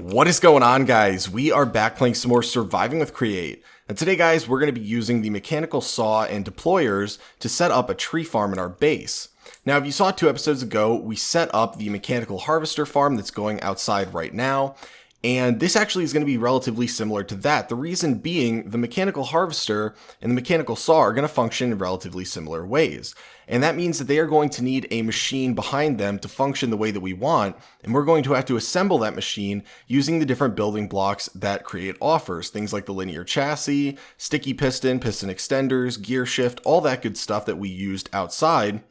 What is going on, guys? We are back playing some more Surviving with Create. And today, guys, we're going to be using the mechanical saw and deployers to set up a tree farm in our base. Now, if you saw 2 episodes ago, we set up the mechanical harvester farm that's going outside right now. And this actually is going to be relatively similar to that. The reason being, the mechanical harvester and the mechanical saw are going to function in relatively similar ways. And that means that they are going to need a machine behind them to function the way that we want. And we're going to have to assemble that machine using the different building blocks that Create offers. Things like the linear chassis, sticky piston, piston extenders, gear shift, all that good stuff that we used outside.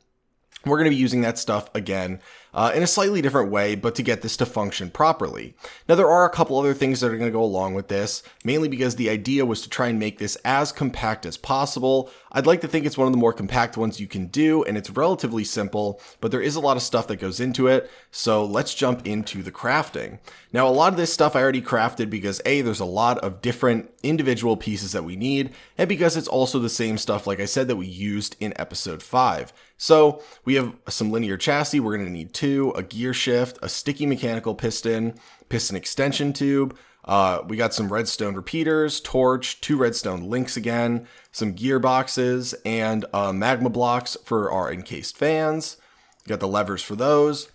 We're going to be using that stuff again in a slightly different way, but to get this to function properly. Now, there are a couple other things that are going to go along with this, mainly because the idea was to try and make this as compact as possible. I'd like to think it's one of the more compact ones you can do, and it's relatively simple, but there is a lot of stuff that goes into it, so let's jump into the crafting. Now, a lot of this stuff I already crafted because A, there's a lot of different individual pieces that we need, and because it's also the same stuff, like I said, that we used in episode 5. So we have some linear chassis, we're going to need 2, a gear shift, a sticky mechanical piston, piston extension tube. We got some redstone repeaters, torch, 2 redstone links again, some gearboxes, and magma blocks for our encased fans. Got the levers for those.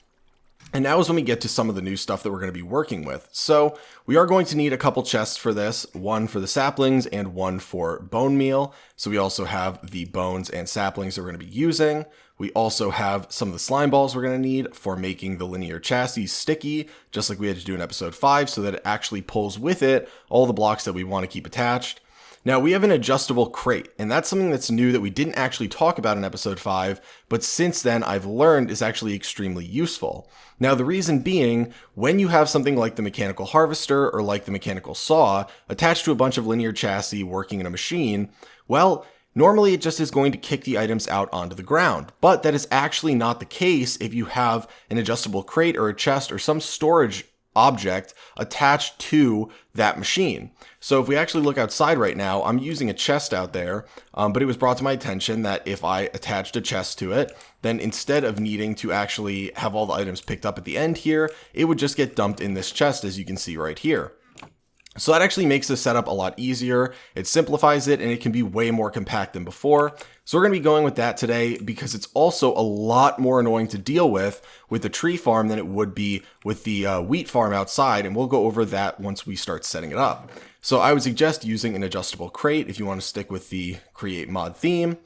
And now is when we get to some of the new stuff that we're going to be working with. So we are going to need a couple chests for this, one for the saplings and one for bone meal. So we also have the bones and saplings that we're going to be using. We also have some of the slime balls we're going to need for making the linear chassis sticky, just like we had to do in episode 5, so that it actually pulls with it all the blocks that we want to keep attached. Now, we have an adjustable crate, and that's something that's new that we didn't actually talk about in episode 5, but since then I've learned is actually extremely useful. Now, the reason being, when you have something like the mechanical harvester or like the mechanical saw attached to a bunch of linear chassis working in a machine, well, normally it just is going to kick the items out onto the ground, but that is actually not the case if you have an adjustable crate or a chest or some storage object attached to that machine. So if we actually look outside right now, I'm using a chest out there, but it was brought to my attention that if I attached a chest to it, then instead of needing to actually have all the items picked up at the end here, it would just get dumped in this chest, as you can see right here. So that actually makes the setup a lot easier, it simplifies it, and it can be way more compact than before. So we're going to be going with that today because it's also a lot more annoying to deal with the tree farm than it would be with the wheat farm outside, and we'll go over that once we start setting it up. So I would suggest using an adjustable crate if you want to stick with the Create mod theme.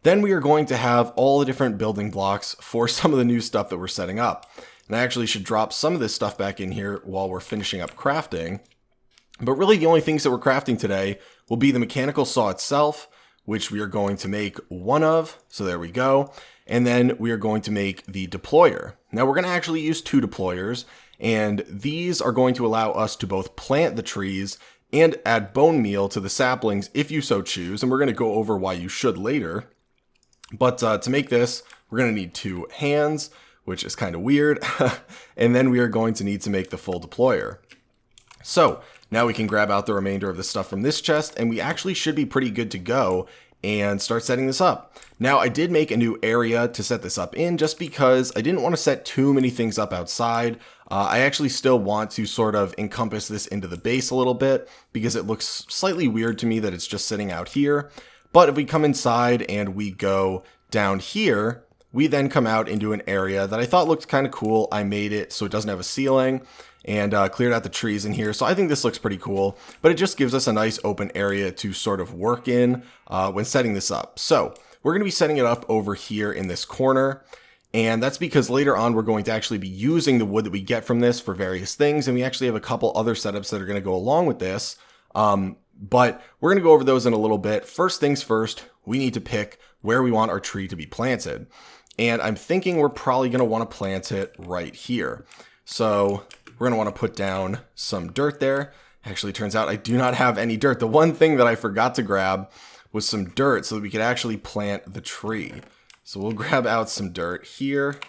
Then we are going to have all the different building blocks for some of the new stuff that we're setting up. And I actually should drop some of this stuff back in here while we're finishing up crafting. But really the only things that we're crafting today will be the mechanical saw itself, which we are going to make 1 of. So there we go. And then we are going to make the deployer. Now we're going to actually use 2 deployers, and these are going to allow us to both plant the trees and add bone meal to the saplings if you so choose. And we're going to go over why you should later. But to make this, we're going to need 2 hands, which is kind of weird. And then we are going to need to make the full deployer. So now we can grab out the remainder of the stuff from this chest, and we actually should be pretty good to go and start setting this up. Now, I did make a new area to set this up in just because I didn't want to set too many things up outside. I actually still want to sort of encompass this into the base a little bit because it looks slightly weird to me that it's just sitting out here. But if we come inside and we go down here, we then come out into an area that I thought looked kind of cool. I made it so it doesn't have a ceiling and cleared out the trees in here. So I think this looks pretty cool, but it just gives us a nice open area to sort of work in when setting this up. So we're going to be setting it up over here in this corner. And that's because later on, we're going to actually be using the wood that we get from this for various things. And we actually have a couple other setups that are going to go along with this. But we're going to go over those in a little bit. First things first, we need to pick where we want our tree to be planted. And I'm thinking we're probably going to want to plant it right here. So we're going to want to put down some dirt there. Actually, turns out I do not have any dirt. The one thing that I forgot to grab was some dirt so that we could actually plant the tree. So we'll grab out some dirt here.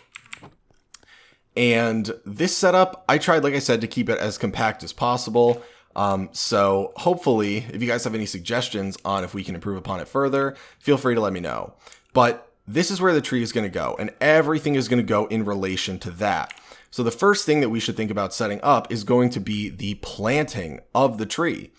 And this setup, I tried, like I said, to keep it as compact as possible. So hopefully, if you guys have any suggestions on if we can improve upon it further, feel free to let me know. But this is where the tree is going to go, and everything is going to go in relation to that. So the first thing that we should think about setting up is going to be the planting of the tree.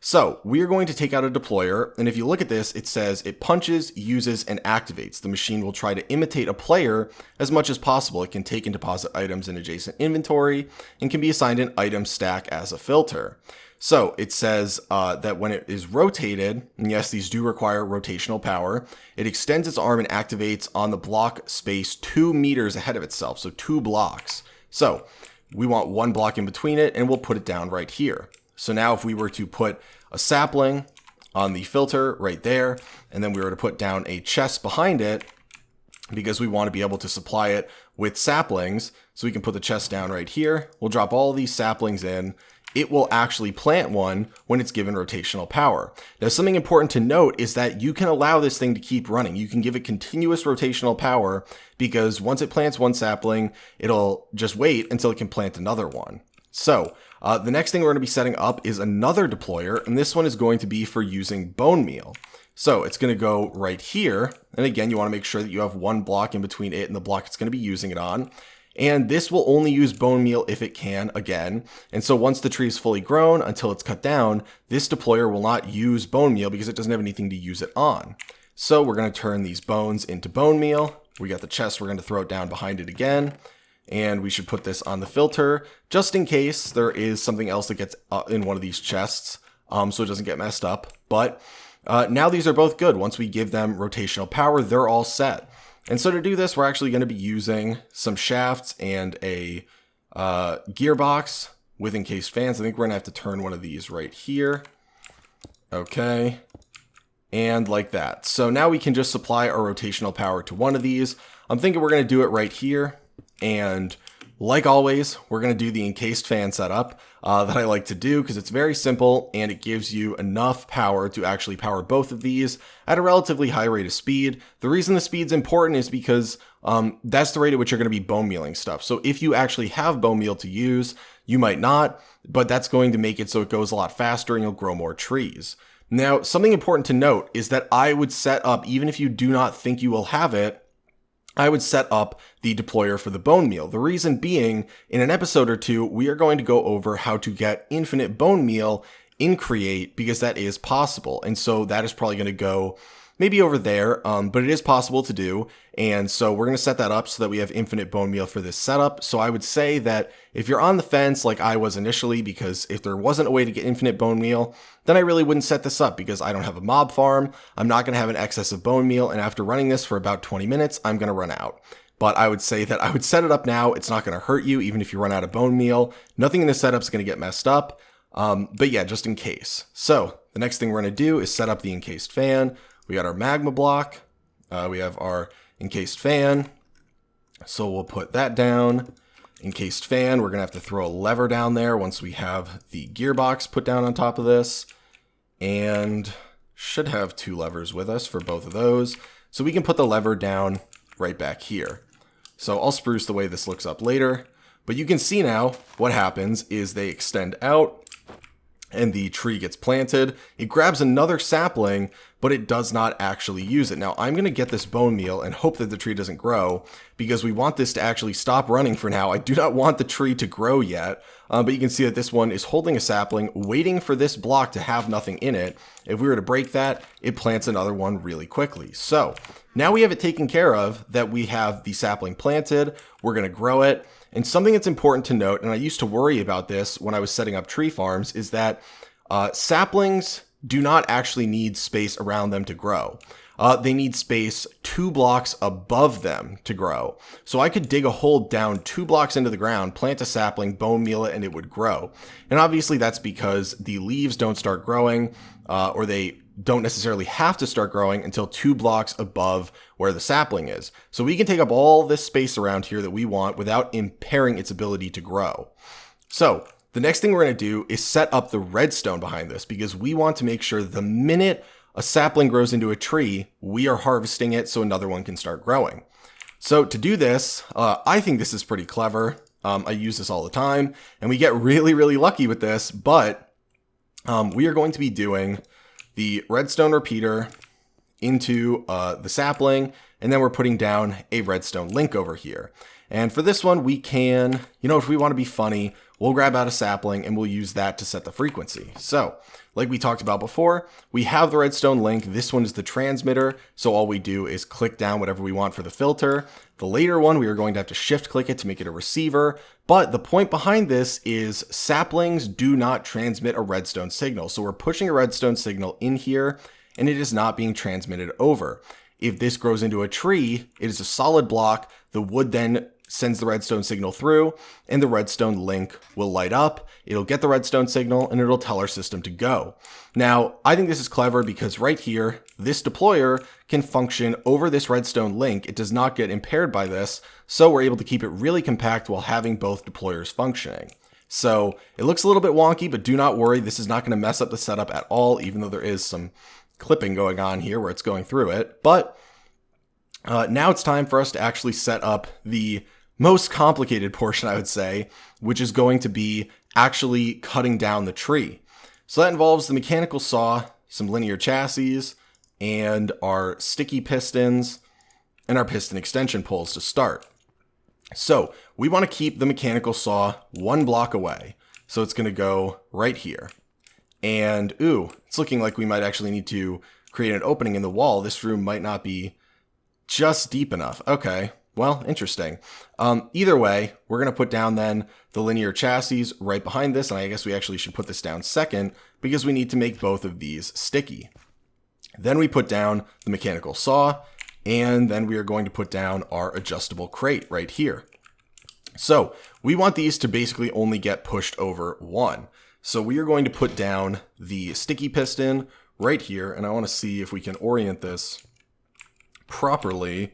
So we are going to take out a deployer, and if you look at this, it says it punches, uses, and activates. The machine will try to imitate a player as much as possible. It can take and deposit items in adjacent inventory and can be assigned an item stack as a filter. So it says that when it is rotated, and yes, these do require rotational power, it extends its arm and activates on the block space 2 meters ahead of itself, so 2 blocks. So we want 1 block in between it, and we'll put it down right here. So now if we were to put a sapling on the filter right there, and then we were to put down a chest behind it, because we want to be able to supply it with saplings, so we can put the chest down right here. We'll drop all these saplings in. It will actually plant one when it's given rotational power. Now, something important to note is that you can allow this thing to keep running. You can give it continuous rotational power, because once it plants one sapling, it'll just wait until it can plant another one. So the next thing we're going to be setting up is another deployer, and this one is going to be for using bone meal. So it's going to go right here. And again, you want to make sure that you have 1 block in between it and the block it's going to be using it on. And this will only use bone meal if it can, again. And so once the tree is fully grown until it's cut down, this deployer will not use bone meal because it doesn't have anything to use it on. So we're going to turn these bones into bone meal. We got the chest, we're going to throw it down behind it again. And we should put this on the filter just in case there is something else that gets in one of these chests, so it doesn't get messed up. But now these are both good. Once we give them rotational power, they're all set. And so to do this, we're actually going to be using some shafts and a gearbox with encased fans. I think we're going to have to turn one of these right here. Okay. And like that. So now we can just supply our rotational power to one of these. I'm thinking we're going to do it right here. And like always, we're going to do the encased fan setup that I like to do because it's very simple and it gives you enough power to actually power both of these at a relatively high rate of speed. The reason the speed's important is because that's the rate at which you're going to be bone mealing stuff. So if you actually have bone meal to use, you might not, but that's going to make it so it goes a lot faster and you'll grow more trees. Now, something important to note is that I would set up, even if you do not think you will have it, I would set up the deployer for the bone meal. The reason being, in an episode or two, we are going to go over how to get infinite bone meal in Create because that is possible. And so that is probably going to go maybe over there, but it is possible to do. And so we're going to set that up so that we have infinite bone meal for this setup. So I would say that if you're on the fence like I was initially, because if there wasn't a way to get infinite bone meal, then I really wouldn't set this up because I don't have a mob farm. I'm not going to have an excess of bone meal. And after running this for about 20 minutes, I'm going to run out. But I would say that I would set it up now. It's not going to hurt you, even if you run out of bone meal. Nothing in the setup is going to get messed up. But yeah, just in case. So the next thing we're going to do is set up the encased fan. We got our magma block. We have our encased fan. So we'll put that down. Encased fan, we're going to have to throw a lever down there once we have the gearbox put down on top of this. And should have 2 levers with us for both of those. So we can put the lever down right back here. So I'll spruce the way this looks up later. But you can see now what happens is they extend out and the tree gets planted. It grabs another sapling, but it does not actually use it. Now I'm going to get this bone meal and hope that the tree doesn't grow because we want this to actually stop running for now. I do not want the tree to grow yet, but you can see that this one is holding a sapling, waiting for this block to have nothing in it. If we were to break that, it plants another one really quickly. So now we have it taken care of that we have the sapling planted. We're going to grow it. And something that's important to note, and I used to worry about this when I was setting up tree farms, is that saplings do not actually need space around them to grow. They need space 2 blocks above them to grow. So I could dig a hole down 2 blocks into the ground, plant a sapling, bone meal it, and it would grow. And obviously that's because the leaves don't start growing, or they don't necessarily have to start growing until 2 blocks above where the sapling is. So we can take up all this space around here that we want without impairing its ability to grow. So the next thing we're going to do is set up the redstone behind this because we want to make sure the minute a sapling grows into a tree, we are harvesting it so another one can start growing. So to do this, I think this is pretty clever. I use this all the time and we get really, really lucky with this, but we are going to be doing the redstone repeater into the sapling, and then we're putting down a redstone link over here. And for this one, we can, if we want to be funny, we'll grab out a sapling and we'll use that to set the frequency. So, like we talked about before, we have the redstone link. This one is the transmitter. So all we do is click down whatever we want for the filter. The later one, we are going to have to shift click it to make it a receiver. But the point behind this is saplings do not transmit a redstone signal. So we're pushing a redstone signal in here and it is not being transmitted over. If this grows into a tree, it is a solid block. The wood then sends the redstone signal through and the redstone link will light up. It'll get the redstone signal and it'll tell our system to go. Now, I think this is clever because right here, this deployer can function over this redstone link. It does not get impaired by this, so we're able to keep it really compact while having both deployers functioning. So it looks a little bit wonky, but do not worry. This is not going to mess up the setup at all, even though there is some clipping going on here where it's going through it. But now it's time for us to actually set up the most complicated portion, I would say, which is going to be actually cutting down the tree. So that involves the mechanical saw, some linear chassis, and our sticky pistons, and our piston extension poles to start. So we want to keep the mechanical saw 1 block away. So it's going to go right here. And it's looking like we might actually need to create an opening in the wall. This room might not be just deep enough. Okay. Well, interesting. Either way, we're going to put down then the linear chassis right behind this. And I guess we actually should put this down second because we need to make both of these sticky. Then we put down the mechanical saw, and then we are going to put down our adjustable crate right here. So we want these to basically only get pushed over 1. So we are going to put down the sticky piston right here. And I want to see if we can orient this properly.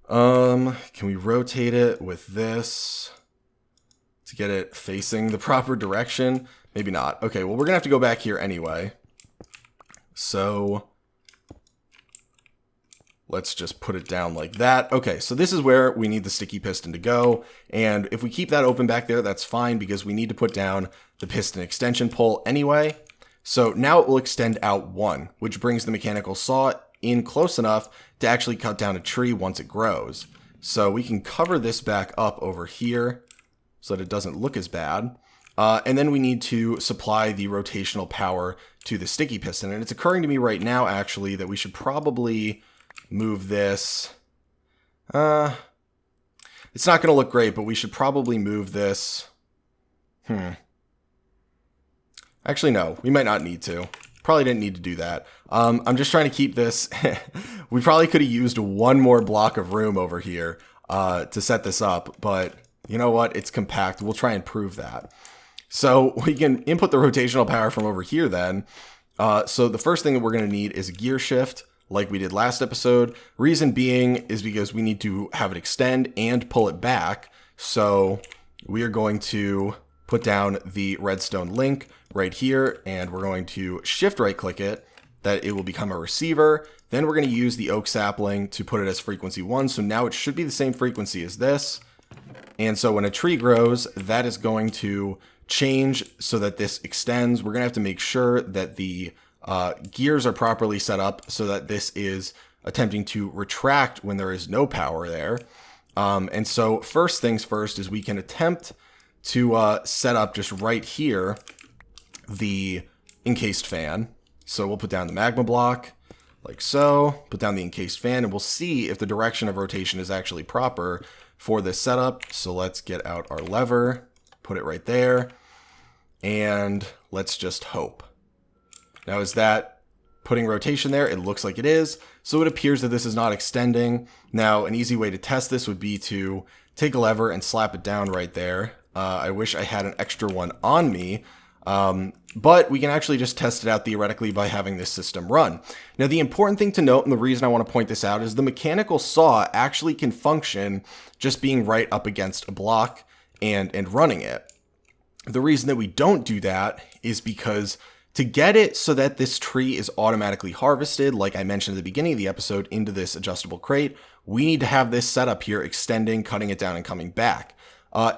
Can we rotate it with this to get it facing the proper direction? Maybe not. Okay, well, we're gonna have to go back here anyway. So let's just put it down like that. Okay, so this is where we need the sticky piston to go. And if we keep that open back there, that's fine because we need to put down the piston extension pole anyway. So now it will extend out 1, which brings the mechanical saw in close enough to actually cut down a tree once it grows. So we can cover this back up over here so that it doesn't look as bad. And then we need to supply the rotational power to the sticky piston. And it's occurring to me right now, actually, that we should probably move this. It's not going to look great, but we should probably move this. Actually, no, we might not need to. Probably didn't need to do that. I'm just trying to keep this. We probably could have used 1 more block of room over here to set this up, but you know what? It's compact. We'll try and prove that. So we can input the rotational power from over here then. So the first thing that we're going to need is a gear shift like we did last episode. Reason being is because we need to have it extend and pull it back. So we are going to put down the redstone link right here, and we're going to shift right click it, that it will become a receiver. Then we're going to use the oak sapling to put it as frequency 1. So now it should be the same frequency as this. And so when a tree grows, that is going to change so that this extends. We're going to have to make sure that the gears are properly set up so that this is attempting to retract when there is no power there. And so first things first is we can attempt to set up just right here the encased fan. So we'll put down the magma block like so, put down the encased fan, and we'll see if the direction of rotation is actually proper for this setup. So let's get out our lever, put it right there, and let's just hope. Now, is that putting rotation there? It looks like it is. So it appears that this is not extending. Now, an easy way to test this would be to take a lever and slap it down right there. I wish I had an extra one on me, but we can actually just test it out theoretically by having this system run. Now, the important thing to note, and the reason I want to point this out, is the mechanical saw actually can function just being right up against a block and running it. The reason that we don't do that is because to get it so that this tree is automatically harvested, like I mentioned at the beginning of the episode, into this adjustable crate, we need to have this setup here extending, cutting it down, and coming back.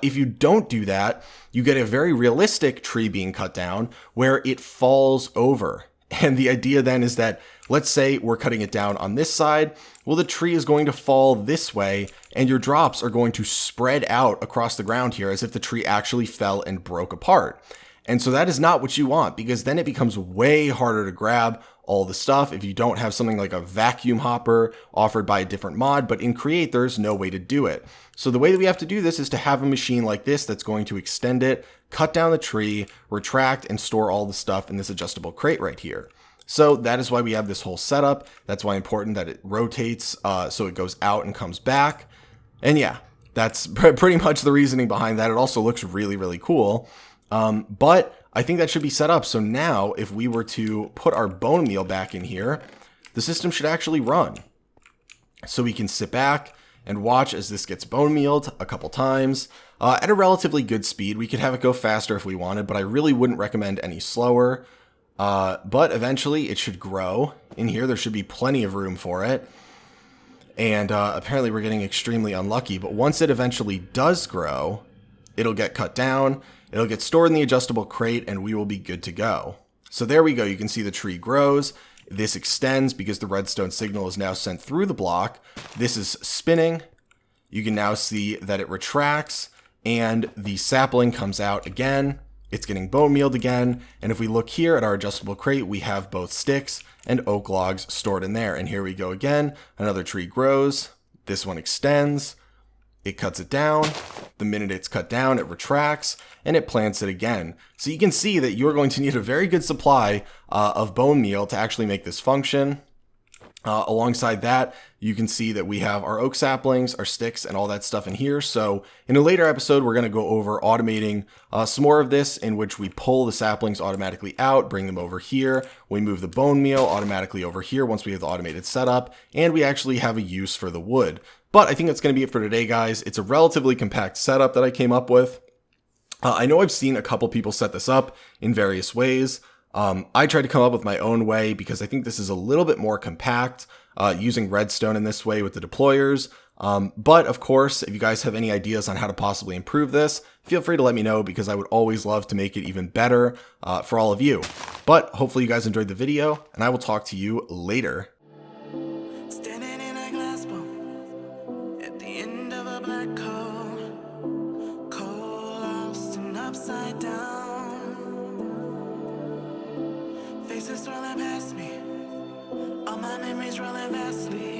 If you don't do that, you get a very realistic tree being cut down where it falls over And the idea then is that, let's say we're cutting it down on this side. Well, the tree is going to fall this way and your drops are going to spread out across the ground here as if the tree actually fell and broke apart. And so that is not what you want, because then it becomes way harder to grab all the stuff if you don't have something like a vacuum hopper offered by a different mod, but in Create, there's no way to do it. So the way that we have to do this is to have a machine like this that's going to extend it, cut down the tree, retract, and store all the stuff in this adjustable crate right here. So that is why we have this whole setup. That's why it's important that it rotates so it goes out and comes back. And yeah, that's pretty much the reasoning behind that. It also looks really, really cool. But I think that should be set up. So now if we were to put our bone meal back in here, the system should actually run. So we can sit back and watch as this gets bone mealed a couple times at a relatively good speed. We could have it go faster if we wanted, but I really wouldn't recommend any slower. But eventually it should grow in here. There should be plenty of room for it. And apparently we're getting extremely unlucky, but once it eventually does grow, it'll get cut down, it'll get stored in the adjustable crate, and we will be good to go. So there we go. You can see the tree grows. This extends because the redstone signal is now sent through the block. This is spinning. You can now see that it retracts and the sapling comes out again. It's getting bone mealed again. And if we look here at our adjustable crate, we have both sticks and oak logs stored in there. And here we go again. Another tree grows. This one extends. It cuts it down. The minute it's cut down, it retracts and it plants it again. So you can see that you're going to need a very good supply of bone meal to actually make this function. Alongside that, you can see that we have our oak saplings, our sticks, and all that stuff in here. So in a later episode, we're going to go over automating some more of this, in which we pull the saplings automatically out, bring them over here. We move the bone meal automatically over here once we have the automated setup, and we actually have a use for the wood. But I think that's going to be it for today, guys. It's a relatively compact setup that I came up with. I know I've seen a couple people set this up in various ways. I tried to come up with my own way because I think this is a little bit more compact, using redstone in this way with the deployers. But of course, if you guys have any ideas on how to possibly improve this, feel free to let me know, because I would always love to make it even better for all of you. But hopefully you guys enjoyed the video, and I will talk to you later. Standing in a glass bowl at the end of a black hole, cold, lost and upside down. Faces swirling past me, all my memories rolling vastly.